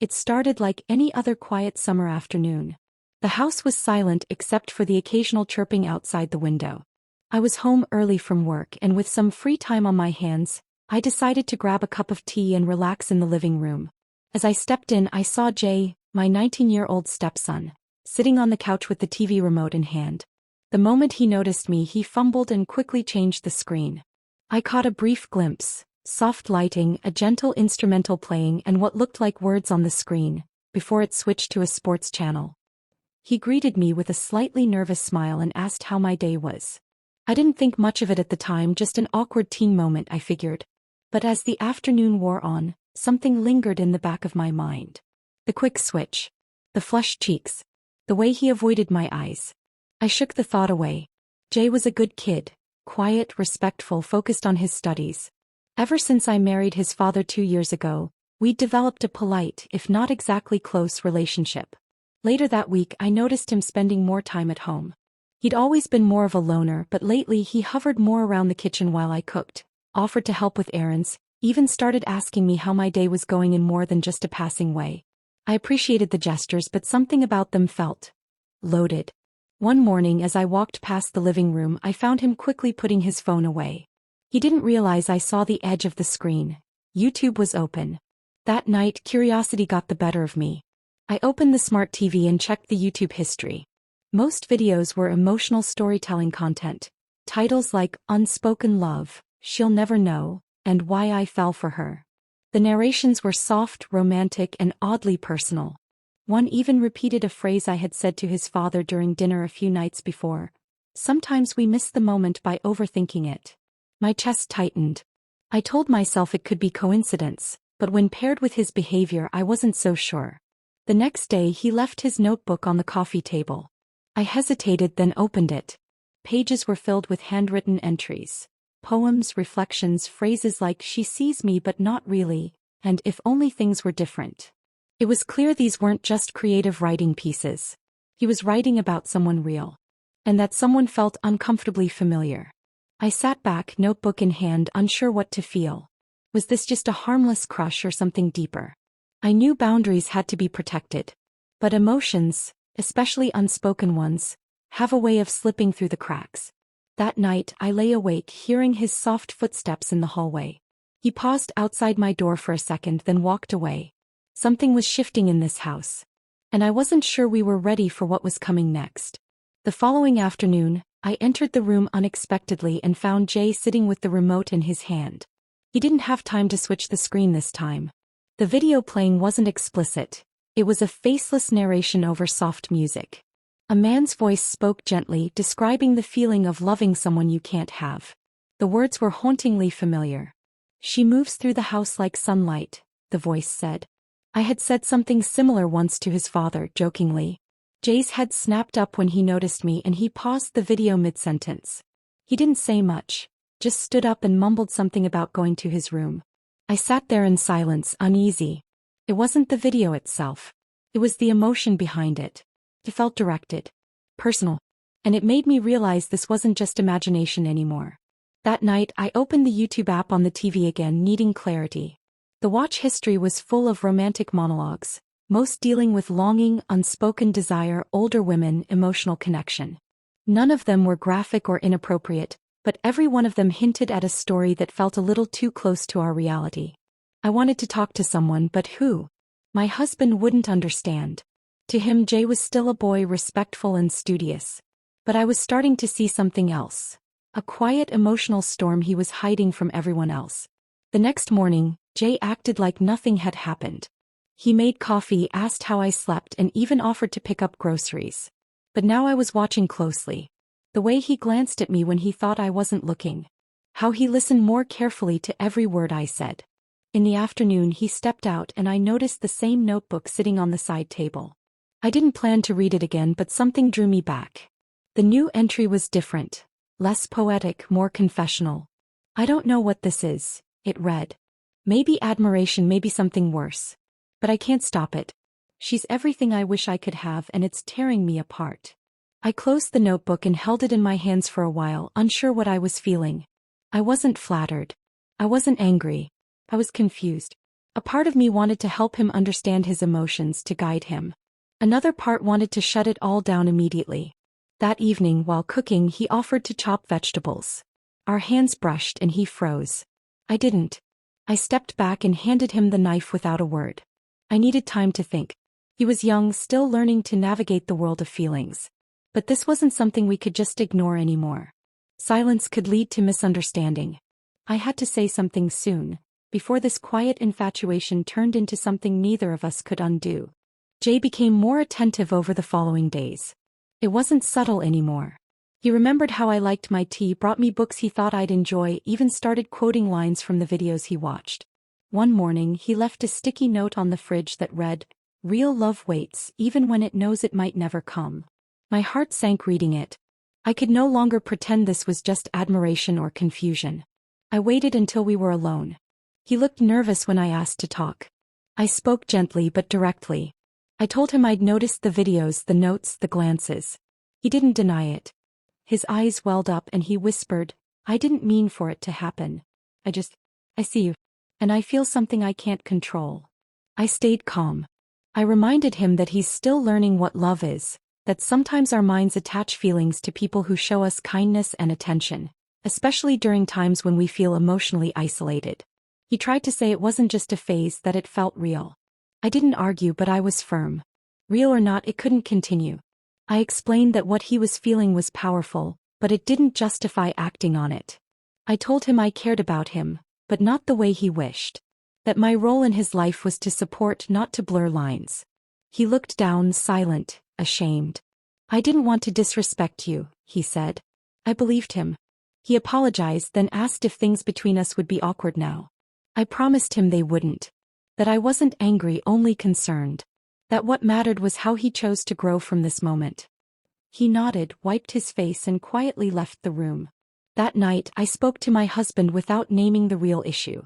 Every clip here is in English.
It started like any other quiet summer afternoon. The house was silent except for the occasional chirping outside the window. I was home early from work and with some free time on my hands, I decided to grab a cup of tea and relax in the living room. As I stepped in, I saw Jay, my 19-year-old stepson, sitting on the couch with the TV remote in hand. The moment he noticed me, he fumbled and quickly changed the screen. I caught a brief glimpse, soft lighting, a gentle instrumental playing and what looked like words on the screen, before it switched to a sports channel. He greeted me with a slightly nervous smile and asked how my day was. I didn't think much of it at the time, just an awkward teen moment, I figured. But as the afternoon wore on, something lingered in the back of my mind. The quick switch. The flushed cheeks. The way he avoided my eyes. I shook the thought away. Jay was a good kid, quiet, respectful, focused on his studies. Ever since I married his father 2 years ago, we'd developed a polite, if not exactly close, relationship. Later that week, I noticed him spending more time at home. He'd always been more of a loner, but lately he hovered more around the kitchen while I cooked, offered to help with errands, even started asking me how my day was going in more than just a passing way. I appreciated the gestures, but something about them felt loaded. One morning as I walked past the living room, I found him quickly putting his phone away. He didn't realize I saw the edge of the screen. YouTube was open. That night, curiosity got the better of me. I opened the smart TV and checked the YouTube history. Most videos were emotional storytelling content. Titles like Unspoken Love, She'll Never Know, and Why I Fell for Her. The narrations were soft, romantic, and oddly personal. One even repeated a phrase I had said to his father during dinner a few nights before. Sometimes we miss the moment by overthinking it. My chest tightened. I told myself it could be coincidence, but when paired with his behavior, I wasn't so sure. The next day he left his notebook on the coffee table. I hesitated, then opened it. Pages were filled with handwritten entries. Poems, reflections, phrases like "she sees me but not really," and "if only things were different." It was clear these weren't just creative writing pieces. He was writing about someone real. And that someone felt uncomfortably familiar. I sat back, notebook in hand, unsure what to feel. Was this just a harmless crush or something deeper? I knew boundaries had to be protected. But emotions, especially unspoken ones, have a way of slipping through the cracks. That night, I lay awake, hearing his soft footsteps in the hallway. He paused outside my door for a second, then walked away. Something was shifting in this house. And I wasn't sure we were ready for what was coming next. The following afternoon, I entered the room unexpectedly and found Jay sitting with the remote in his hand. He didn't have time to switch the screen this time. The video playing wasn't explicit. It was a faceless narration over soft music. A man's voice spoke gently, describing the feeling of loving someone you can't have. The words were hauntingly familiar. "She moves through the house like sunlight," the voice said. I had said something similar once to his father, jokingly. Jay's head snapped up when he noticed me and he paused the video mid-sentence. He didn't say much, just stood up and mumbled something about going to his room. I sat there in silence, uneasy. It wasn't the video itself. It was the emotion behind it. It felt directed, personal, and it made me realize this wasn't just imagination anymore. That night, I opened the YouTube app on the TV again, needing clarity. The watch history was full of romantic monologues, most dealing with longing, unspoken desire, older women, emotional connection. None of them were graphic or inappropriate, but every one of them hinted at a story that felt a little too close to our reality. I wanted to talk to someone, but who? My husband wouldn't understand. To him, Jay was still a boy, respectful and studious. But I was starting to see something else. A quiet emotional storm he was hiding from everyone else. The next morning, Jay acted like nothing had happened. He made coffee, asked how I slept, and even offered to pick up groceries. But now I was watching closely. The way he glanced at me when he thought I wasn't looking. How he listened more carefully to every word I said. In the afternoon, he stepped out and I noticed the same notebook sitting on the side table. I didn't plan to read it again, but something drew me back. The new entry was different. Less poetic, more confessional. "I don't know what this is," it read. "Maybe admiration, maybe something worse. But I can't stop it. She's everything I wish I could have, and it's tearing me apart." I closed the notebook and held it in my hands for a while, unsure what I was feeling. I wasn't flattered. I wasn't angry. I was confused. A part of me wanted to help him understand his emotions, to guide him. Another part wanted to shut it all down immediately. That evening, while cooking, he offered to chop vegetables. Our hands brushed and he froze. I didn't. I stepped back and handed him the knife without a word. I needed time to think. He was young, still learning to navigate the world of feelings. But this wasn't something we could just ignore anymore. Silence could lead to misunderstanding. I had to say something soon, before this quiet infatuation turned into something neither of us could undo. Jay became more attentive over the following days. It wasn't subtle anymore. He remembered how I liked my tea, brought me books he thought I'd enjoy, even started quoting lines from the videos he watched. One morning, he left a sticky note on the fridge that read, "Real love waits, even when it knows it might never come." My heart sank reading it. I could no longer pretend this was just admiration or confusion. I waited until we were alone. He looked nervous when I asked to talk. I spoke gently but directly. I told him I'd noticed the videos, the notes, the glances. He didn't deny it. His eyes welled up and he whispered, "I didn't mean for it to happen. I see you. And I feel something I can't control." I stayed calm. I reminded him that he's still learning what love is, that sometimes our minds attach feelings to people who show us kindness and attention, especially during times when we feel emotionally isolated. He tried to say it wasn't just a phase, that it felt real. I didn't argue, but I was firm. Real or not, it couldn't continue. I explained that what he was feeling was powerful, but it didn't justify acting on it. I told him I cared about him, but not the way he wished. That my role in his life was to support, not to blur lines. He looked down, silent, ashamed. "I didn't want to disrespect you," he said. I believed him. He apologized, then asked if things between us would be awkward now. I promised him they wouldn't. That I wasn't angry, only concerned. That what mattered was how he chose to grow from this moment. He nodded, wiped his face, and quietly left the room. That night, I spoke to my husband without naming the real issue.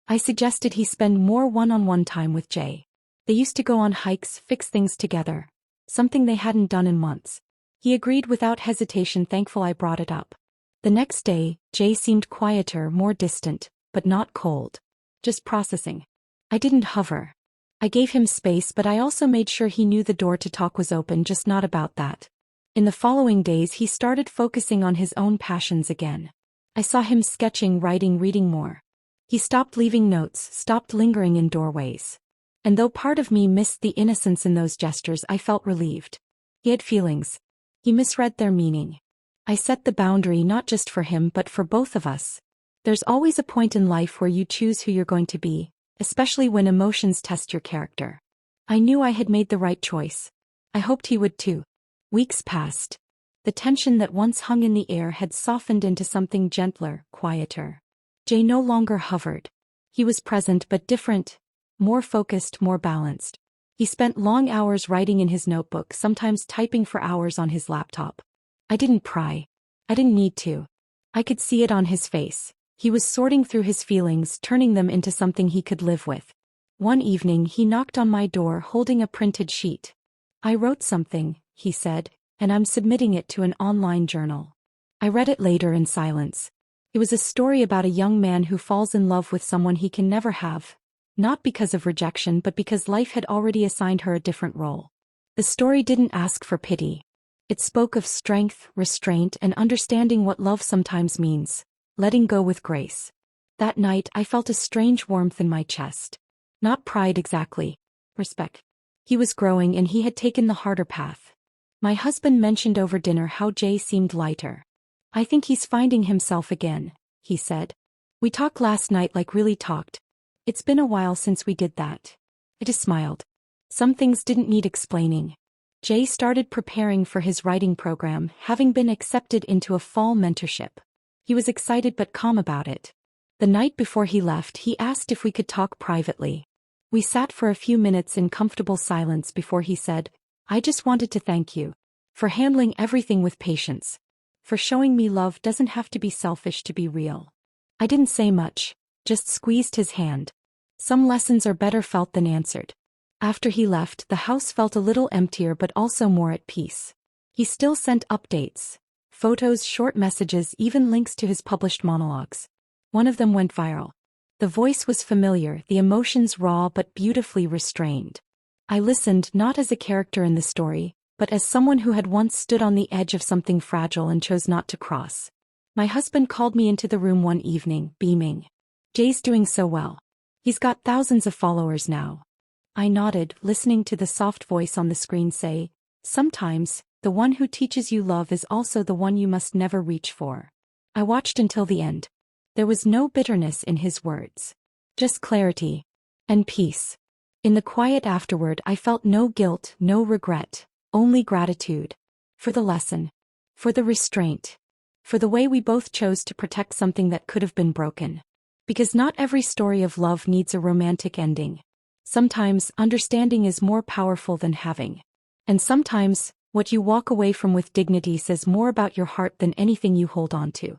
I suggested he spend more one-on-one time with Jay. They used to go on hikes, fix things together. Something they hadn't done in months. He agreed without hesitation, thankful I brought it up. The next day, Jay seemed quieter, more distant, but not cold. Just processing. I didn't hover. I gave him space, but I also made sure he knew the door to talk was open, just not about that. In the following days, he started focusing on his own passions again. I saw him sketching, writing, reading more. He stopped leaving notes, stopped lingering in doorways. And though part of me missed the innocence in those gestures, I felt relieved. He had feelings. He misread their meaning. I set the boundary not just for him but for both of us. There's always a point in life where you choose who you're going to be, especially when emotions test your character. I knew I had made the right choice. I hoped he would too. Weeks passed. The tension that once hung in the air had softened into something gentler, quieter. Jay no longer hovered. He was present but different, more focused, more balanced. He spent long hours writing in his notebook, sometimes typing for hours on his laptop. I didn't pry. I didn't need to. I could see it on his face. He was sorting through his feelings, turning them into something he could live with. One evening, he knocked on my door holding a printed sheet. "I wrote something," he said, "and I'm submitting it to an online journal." I read it later in silence. It was a story about a young man who falls in love with someone he can never have. Not because of rejection but because life had already assigned her a different role. The story didn't ask for pity. It spoke of strength, restraint, and understanding what love sometimes means, letting go with grace. That night I felt a strange warmth in my chest. Not pride exactly. Respect. He was growing and he had taken the harder path. My husband mentioned over dinner how Jay seemed lighter. "I think he's finding himself again," he said. "We talked last night, like really talked. It's been a while since we did that." I just smiled. Some things didn't need explaining. Jay started preparing for his writing program, having been accepted into a fall mentorship. He was excited but calm about it. The night before he left, he asked if we could talk privately. We sat for a few minutes in comfortable silence before he said, "I just wanted to thank you for handling everything with patience. For showing me love doesn't have to be selfish to be real." I didn't say much, just squeezed his hand. Some lessons are better felt than answered. After he left, the house felt a little emptier but also more at peace. He still sent updates, photos, short messages, even links to his published monologues. One of them went viral. The voice was familiar, the emotions raw but beautifully restrained. I listened not as a character in the story, but as someone who had once stood on the edge of something fragile and chose not to cross. My husband called me into the room one evening, beaming. "Jay's doing so well. He's got thousands of followers now." I nodded, listening to the soft voice on the screen say, "Sometimes, the one who teaches you love is also the one you must never reach for." I watched until the end. There was no bitterness in his words. Just clarity. And peace. In the quiet afterward I felt no guilt, no regret, only gratitude. For the lesson. For the restraint. For the way we both chose to protect something that could have been broken. Because not every story of love needs a romantic ending. Sometimes, understanding is more powerful than having. And sometimes, what you walk away from with dignity says more about your heart than anything you hold on to.